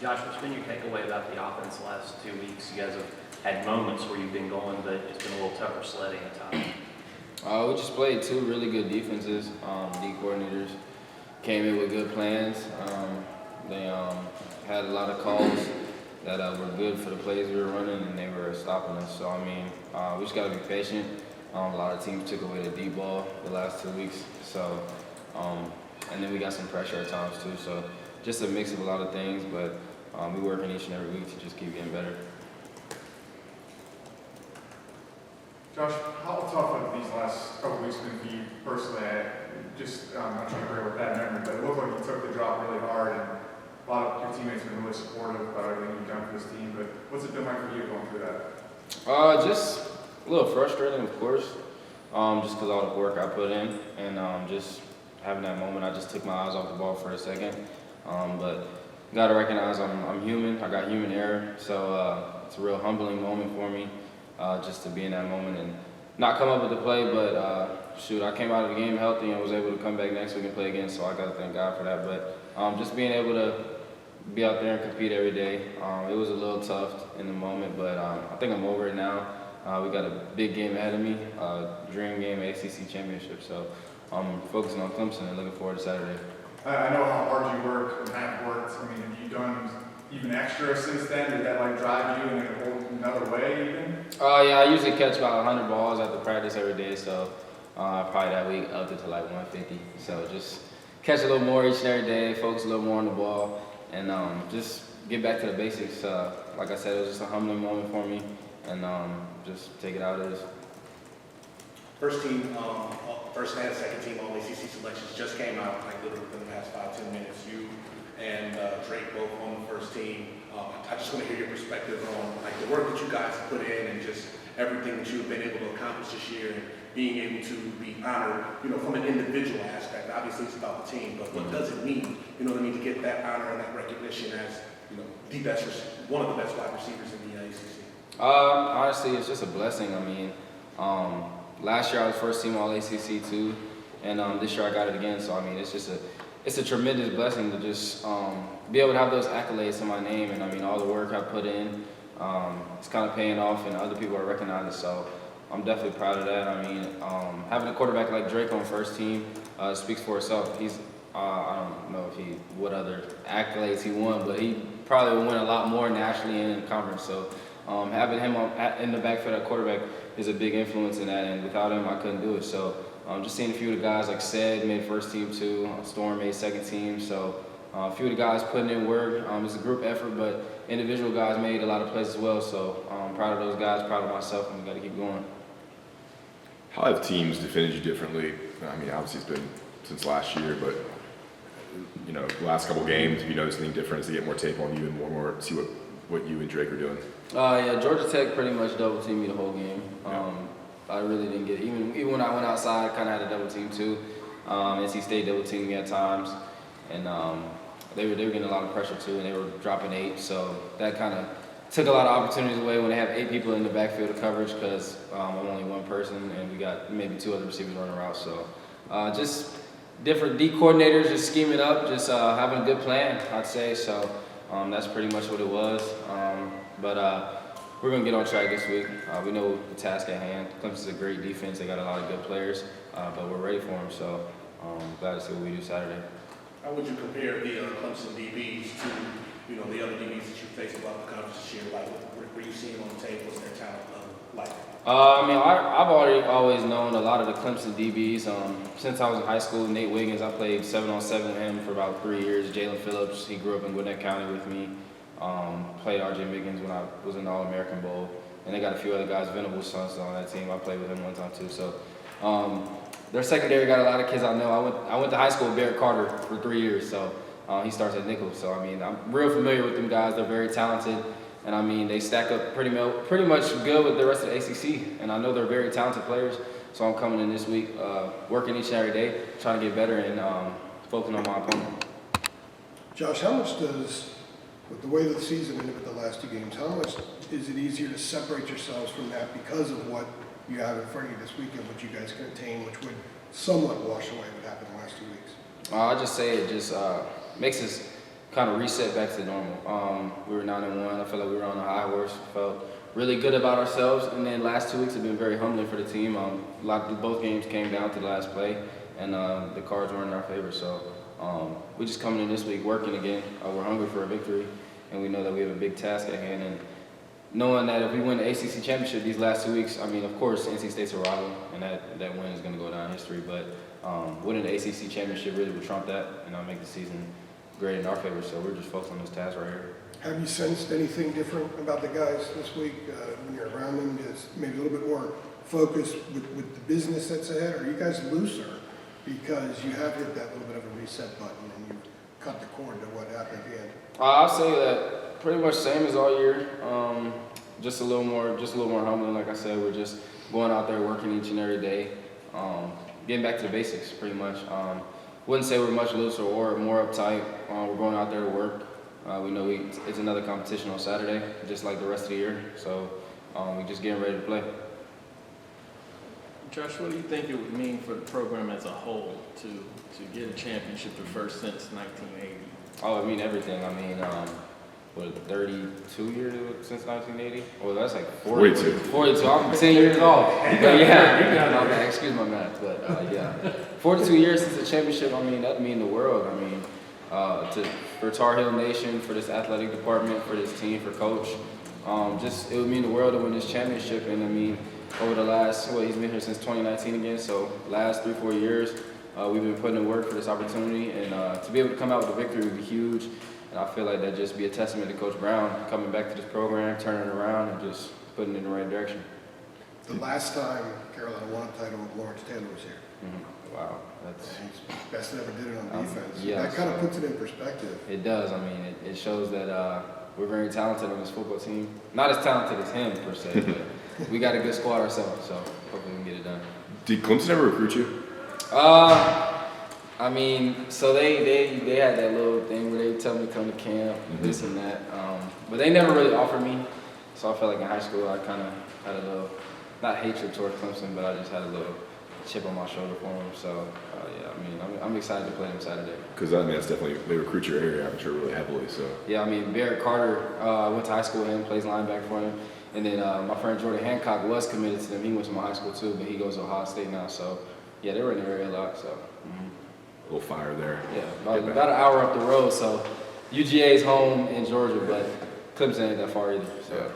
Josh, what's been your takeaway about the offense the last 2 weeks? You guys have had moments where you've been going, but it's been a little tougher sledding at times. We just played two really good defenses. D coordinators came in with good plans. They had a lot of calls that were good for the plays we were running, and they were stopping us. So, I mean, we just got to be patient. A lot of teams took away the deep ball the last 2 weeks. So, and then we got some pressure at times too. So, just a mix of a lot of things, but we working each and every week to just keep getting better. Josh, how tough have these last couple weeks been for you personally? I'm not trying to bring up a bad memory, but it looked like you took the drop really hard, and a lot of your teammates have been really supportive about everything you've done for this team. But what's it been like for you going through that? Just a little frustrating, of course, just because all the work I put in, and just having that moment, I just took my eyes off the ball for a second. But got to recognize I'm human. I got human error, so it's a real humbling moment for me. Just to be in that moment and not come up with the play, but I came out of the game healthy and was able to come back next week and play again, so I got to thank God for that. But just being able to be out there and compete every day, it was a little tough in the moment, but I think I'm over it now. We got a big game ahead of me, dream game, ACC championship, so I'm focusing on Clemson and looking forward to Saturday. I know how hard you work and have worked. I mean, have you done even extra since then? Did that drive you in a whole another way even? Yeah, I usually catch about 100 balls after practice every day, so probably that week upped it to like 150. So just catch a little more each and every day, focus a little more on the ball, and just get back to the basics. Like I said, it was just a humbling moment for me, and just take it out as is. First and second team all ACC selections just came out like literally within the past 5-10 minutes. You and Drake both on the first team. I just want to hear your perspective on like the work that you guys put in and just everything that you've been able to accomplish this year and being able to be honored, from an individual aspect. Obviously it's about the team, but what does it mean, to get that honor and that recognition as, one of the best wide receivers in the ACC? Honestly, it's just a blessing. I mean, last year I was first team all ACC too, and this year I got it again. So I mean, it's a tremendous blessing to just be able to have those accolades in my name, and I mean all the work I put in, it's kind of paying off, and other people are recognizing it. So I'm definitely proud of that. I mean, having a quarterback like Drake on first team speaks for itself. He's I don't know what other accolades he won, but he probably would win a lot more nationally and in conference. So having him in the backfield at quarterback is a big influence in that, and without him I couldn't do it. So just seeing a few of the guys like Said made first team too, Storm made second team. So a few of the guys putting in work. It's a group effort, but individual guys made a lot of plays as well. So I'm proud of those guys, proud of myself, and we got to keep going. How have teams defended you differently? I mean, obviously it's been since last year, but the last couple games, have you noticed anything different as they get more tape on you and more see what you and Drake are doing? Yeah, Georgia Tech pretty much double teamed me the whole game. I really didn't get it. Even when I went outside, I kind of had a double team too. NC State double teamed me at times, and they were getting a lot of pressure too, and they were dropping 8. So that kind of took a lot of opportunities away when they have 8 people in the backfield of coverage because I'm only one person, and we got maybe 2 other receivers running around. So just different D coordinators just scheming up, just having a good plan, I'd say. So that's pretty much what it was. But we're going to get on track this week. We know the task at hand. Clemson's a great defense. They got a lot of good players, but we're ready for them. So glad to see what we do Saturday. How would you compare the Clemson DBs to, the other DBs that you faced throughout the conference this year? Like, what were you seeing on the tape? What's their talent level like? I mean, I've always known a lot of the Clemson DBs. Since I was in high school, Nate Wiggins, I played 7-on-7 with him for about 3 years. Jalen Phillips, he grew up in Gwinnett County with me. Played R.J. Miggins when I was in the All-American Bowl. And they got a few other guys, Venable Sons on that team. I played with him one time too. So their secondary got a lot of kids I know. I went to high school with Barrett Carter for 3 years. So he starts at nickel. So, I mean, I'm real familiar with them guys. They're very talented. And, I mean, they stack up pretty much good with the rest of the ACC. And I know they're very talented players. So I'm coming in this week, working each and every day, trying to get better and focusing on my opponent. Josh, how much does, with the way the season ended with the last 2 games, how much is it easier to separate yourselves from that because of what you have in front of you this weekend, what you guys can attain, which would somewhat wash away what happened the last 2 weeks? I just say it just makes us kind of reset back to normal. We were 9-1. I felt like we were on a high horse. Felt really good about ourselves, and then last 2 weeks have been very humbling for the team. Both games came down to the last play, and the cards weren't in our favor. So we're just coming in this week working again. We're hungry for a victory, and we know that we have a big task at hand. And knowing that if we win the ACC championship these last 2 weeks, I mean, of course, NC State's a rival, and that win is going to go down in history. But winning the ACC championship really would trump that, and make the season great in our favor. So we're just focused on this task right here. Have you sensed anything different about the guys this week when you're around them? Is maybe a little bit more focused with the business that's ahead? Or are you guys looser because you have hit that little bit of a reset button and you cut the cord to what happened at the end? I'll say that pretty much same as all year. Just a little more humbling. Like I said, we're just going out there working each and every day, getting back to the basics pretty much. Wouldn't say we're much looser or more uptight. We're going out there to work. We know it's another competition on Saturday, just like the rest of the year. So we're just getting ready to play. Josh, what do you think it would mean for the program as a whole to get a championship, the first since 1980? Oh, I mean everything. I mean, 32 years since 1980? Well, that's like 42. 42. I'm 10 years old. But yeah, my bad. Excuse my math. But yeah, 42 years since the championship. I mean, that'd mean the world. I mean, for Tar Heel Nation, for this athletic department, for this team, for coach, it would mean the world to win this championship. And I mean, over the last, he's been here since 2019 again, so last 3-4 years, we've been putting in work for this opportunity, and to be able to come out with a victory would be huge. And I feel like that'd just be a testament to Coach Brown coming back to this program, turning it around, and just putting it in the right direction. The last time Carolina won a title with Lawrence Taylor was here. Mm-hmm. Wow, that's Best that ever did it on defense. yeah, That kind of so puts it in perspective. it does. I mean, it shows that we're very talented on this football team. Not as talented as him per se, but we got a good squad ourselves. So hopefully we can get it done. Did Clemson ever recruit you? I mean, so they had that little thing where they tell me to come to camp, this and that. But they never really offered me. So I felt like in high school I kind of had a little, not hatred toward Clemson, but I just had a little chip on my shoulder for them. So yeah, I mean, I'm excited to play them Saturday. Because I mean, that's definitely, they recruit your area, I'm sure, really heavily. So Yeah, I mean, Barrett Carter, I went to high school with him, plays linebacker for him. And then my friend Jordan Hancock was committed to them. He went to my high school too, but he goes to Ohio State now. So yeah, they were in the area a lot. So. a little fire there. Yeah, about an hour up the road. So UGA is home in Georgia, but Clemson ain't that far either. So. Yeah.